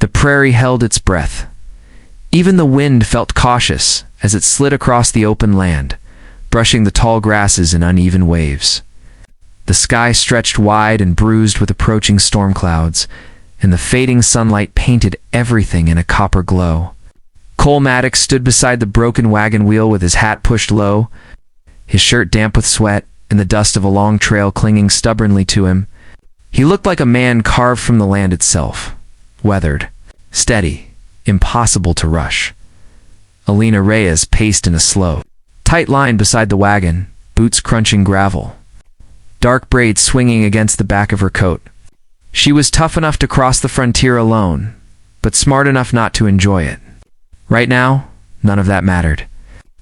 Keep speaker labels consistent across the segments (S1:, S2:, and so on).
S1: The prairie held its breath. Even the wind felt cautious as it slid across the open land, brushing the tall grasses in uneven waves. The sky stretched wide and bruised with approaching storm clouds, and the fading sunlight painted everything in a copper glow. Cole Maddox stood beside the broken wagon wheel with his hat pushed low, his shirt damp with sweat and the dust of a long trail clinging stubbornly to him. He looked like a man carved from the land itself, weathered, steady, impossible to rush. Alina Reyes paced in a slow, tight line beside the wagon, boots crunching gravel, dark braids swinging against the back of her coat. She was tough enough to cross the frontier alone, but smart enough not to enjoy it. Right now, none of that mattered.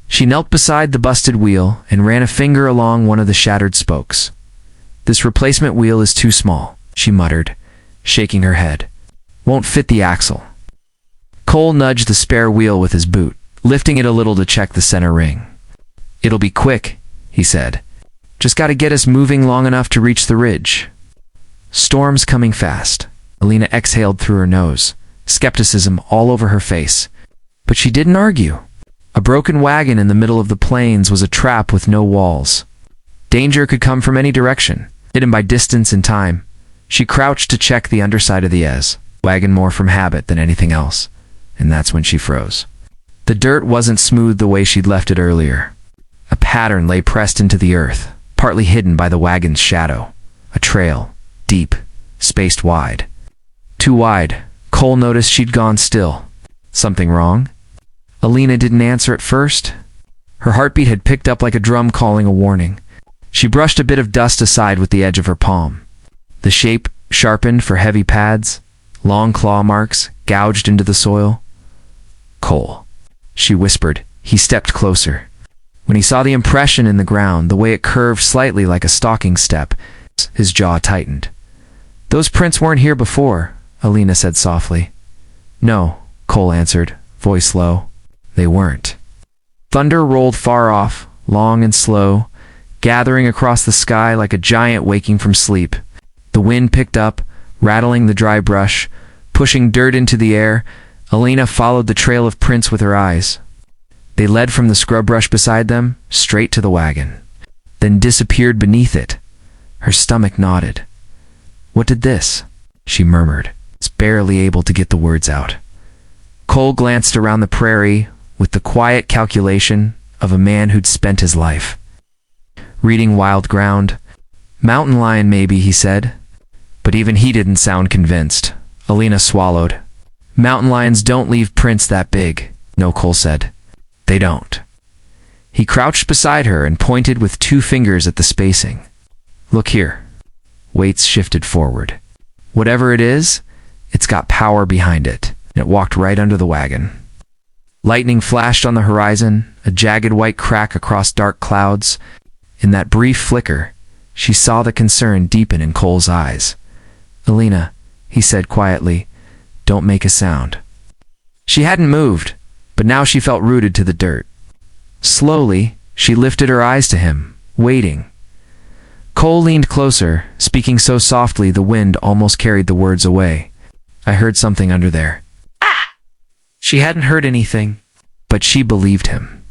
S1: She knelt beside the busted wheel and ran a finger along one of the shattered spokes. "This replacement wheel is too small," she muttered, shaking her head. "Won't fit the axle." Cole nudged the spare wheel with his boot, lifting it a little to check the center ring. "It'll be quick," he said. "Just gotta get us moving long enough to reach the ridge." "Storm's coming fast." Alina exhaled through her nose, skepticism all over her face. But she didn't argue. A broken wagon in the middle of the plains was a trap with no walls. Danger could come from any direction, hidden by distance and time. She crouched to check the underside of the wagon more from habit than anything else, and that's when she froze. The dirt wasn't smooth the way she'd left it earlier. A pattern lay pressed into the earth, partly hidden by the wagon's shadow. A trail, deep, spaced wide. Too wide. Cole noticed she'd gone still. Something wrong? Alina didn't answer at first. Her heartbeat had picked up like a drum calling a warning. She brushed a bit of dust aside with the edge of her palm. The shape sharpened for heavy pads, long claw marks gouged into the soil. "Cole," she whispered. He stepped closer. When he saw the impression in the ground, the way it curved slightly like a stalking step, his jaw tightened. "Those prints weren't here before," Alina said softly. "No," Cole answered, voice low. "They weren't." Thunder rolled far off, long and slow, gathering across the sky like a giant waking from sleep. The wind picked up, rattling the dry brush, pushing dirt into the air. Alina followed the trail of prints with her eyes. They led from the scrub brush beside them, straight to the wagon, then disappeared beneath it. Her stomach knotted. "What did this?" she murmured, barely able to get the words out. Cole glanced around the prairie with the quiet calculation of a man who'd spent his life reading wild ground. "Mountain lion maybe," he said. But even he didn't sound convinced. Alina swallowed. "Mountain lions don't leave prints that big," no, Cole said. "They don't." He crouched beside her and pointed with 2 fingers at the spacing. "Look here." Weights shifted forward. "Whatever it is, it's got power behind it." And it walked right under the wagon. Lightning flashed on the horizon, a jagged white crack across dark clouds. In that brief flicker, she saw the concern deepen in Cole's eyes. "Alina," he said quietly, "don't make a sound." She hadn't moved, but now she felt rooted to the dirt. Slowly, she lifted her eyes to him, waiting. Cole leaned closer, speaking so softly the wind almost carried the words away. "I heard something under there." She hadn't heard anything, but she believed him.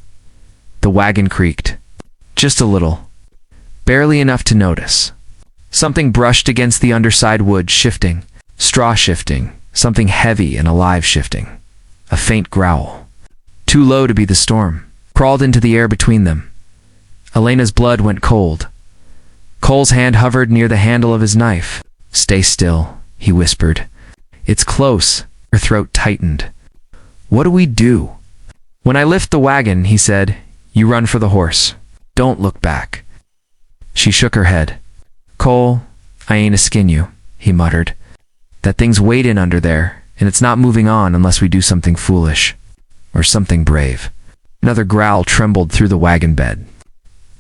S1: The wagon creaked. Just a little. Barely enough to notice. Something brushed against the underside wood, shifting. Straw shifting. Something heavy and alive shifting. A faint growl. Too low to be the storm. Crawled into the air between them. Elena's blood went cold. Cole's hand hovered near the handle of his knife. "Stay still," he whispered. "It's close." Her throat tightened. "What do we do?" "When I lift the wagon," he said, "you run for the horse. Don't look back." She shook her head. "Cole, I ain't a skin you," he muttered. "That thing's waiting under there, and it's not moving on unless we do something foolish. Or something brave." Another growl trembled through the wagon bed.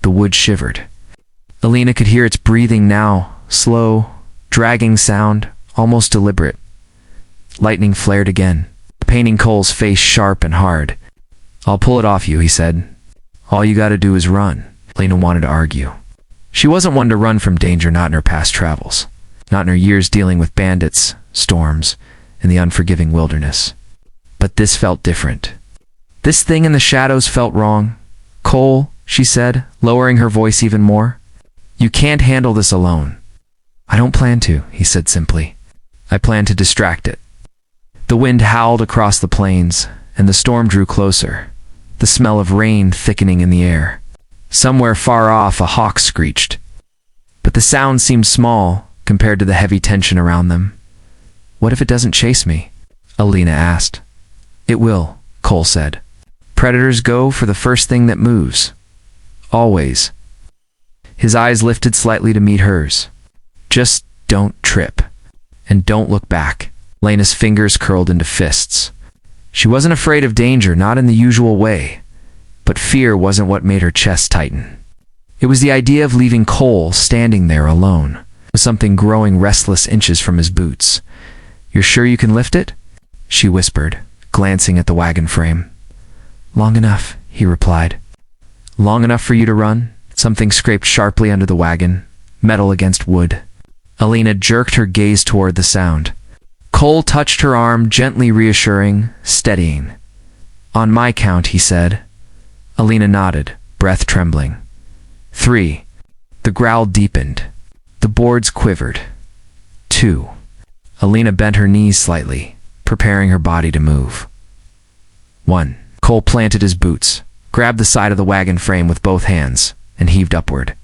S1: The wood shivered. Alina could hear its breathing now, slow, dragging sound, almost deliberate. Lightning flared again, painting Cole's face sharp and hard. "I'll pull it off you," he said. "All you gotta do is run." Alina wanted to argue. She wasn't one to run from danger, not in her past travels, not in her years dealing with bandits, storms, in the unforgiving wilderness. But this felt different. This thing in the shadows felt wrong. "Cole," she said, lowering her voice even more, "you can't handle this alone." "I don't plan to," he said simply. "I plan to distract it." The wind howled across the plains, and the storm drew closer, the smell of rain thickening in the air. Somewhere far off, a hawk screeched. But the sound seemed small compared to the heavy tension around them. "What if it doesn't chase me?" Alina asked. "It will," Cole said. "Predators go for the first thing that moves. Always." His eyes lifted slightly to meet hers. "Just don't trip. And don't look back." Lena's fingers curled into fists. She wasn't afraid of danger, not in the usual way. But fear wasn't what made her chest tighten. It was the idea of leaving Cole standing there alone, with something growing restless inches from his boots. "You're sure you can lift it?" she whispered, glancing at the wagon frame. "Long enough," he replied. "Long enough for you to run?" Something scraped sharply under the wagon, metal against wood. Alina jerked her gaze toward the sound. Cole touched her arm, gently reassuring, steadying. "On my count," he said. Alina nodded, breath trembling. 3. The growl deepened. The boards quivered. 2. Alina bent her knees slightly, preparing her body to move. 1. Cole planted his boots, grabbed the side of the wagon frame with both hands, and heaved upward.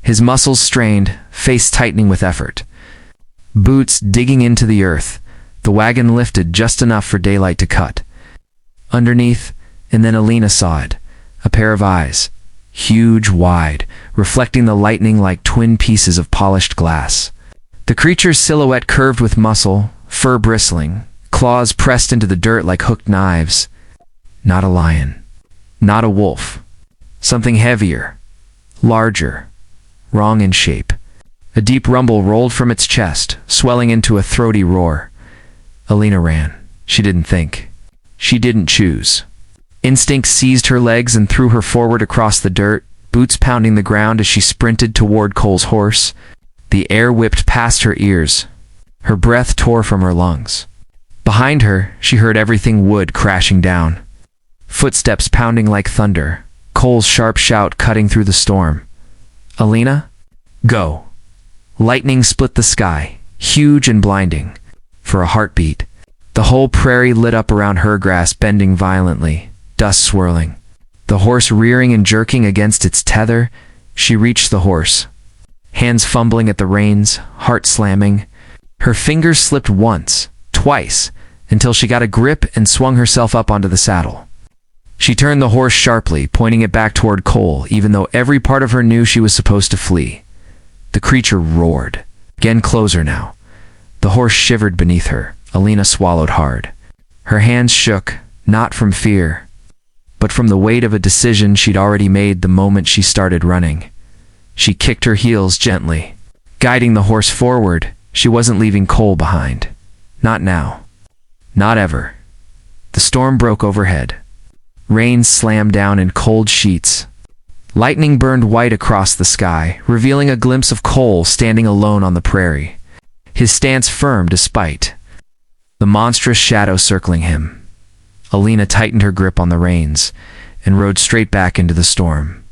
S1: His muscles strained, face tightening with effort. Boots digging into the earth, the wagon lifted just enough for daylight to cut. Underneath, and then Alina saw it, a pair of eyes, huge, wide, reflecting the lightning like twin pieces of polished glass. The creature's silhouette curved with muscle, fur bristling, claws pressed into the dirt like hooked knives. Not a lion. Not a wolf. Something heavier, larger, wrong in shape. A deep rumble rolled from its chest, swelling into a throaty roar. Alina ran. She didn't think. She didn't choose. Instinct seized her legs and threw her forward across the dirt, boots pounding the ground as she sprinted toward Cole's horse. The air whipped past her ears. Her breath tore from her lungs. Behind her, she heard everything wood crashing down. Footsteps pounding like thunder, Cole's sharp shout cutting through the storm. "Alina, go." Lightning split the sky, huge and blinding. For a heartbeat, the whole prairie lit up around her grass, bending violently, dust swirling. The horse rearing and jerking against its tether, she reached the horse. Hands fumbling at the reins, heart slamming. Her fingers slipped once, twice, until she got a grip and swung herself up onto the saddle. She turned the horse sharply, pointing it back toward Cole, even though every part of her knew she was supposed to flee. The creature roared. Again closer now. The horse shivered beneath her. Alina swallowed hard. Her hands shook, not from fear, but from the weight of a decision she'd already made the moment she started running. She kicked her heels gently, guiding the horse forward. She wasn't leaving Cole behind. Not now. Not ever. The storm broke overhead. Rain slammed down in cold sheets. Lightning burned white across the sky, revealing a glimpse of Cole standing alone on the prairie, his stance firm despite the monstrous shadow circling him. Alina tightened her grip on the reins and rode straight back into the storm.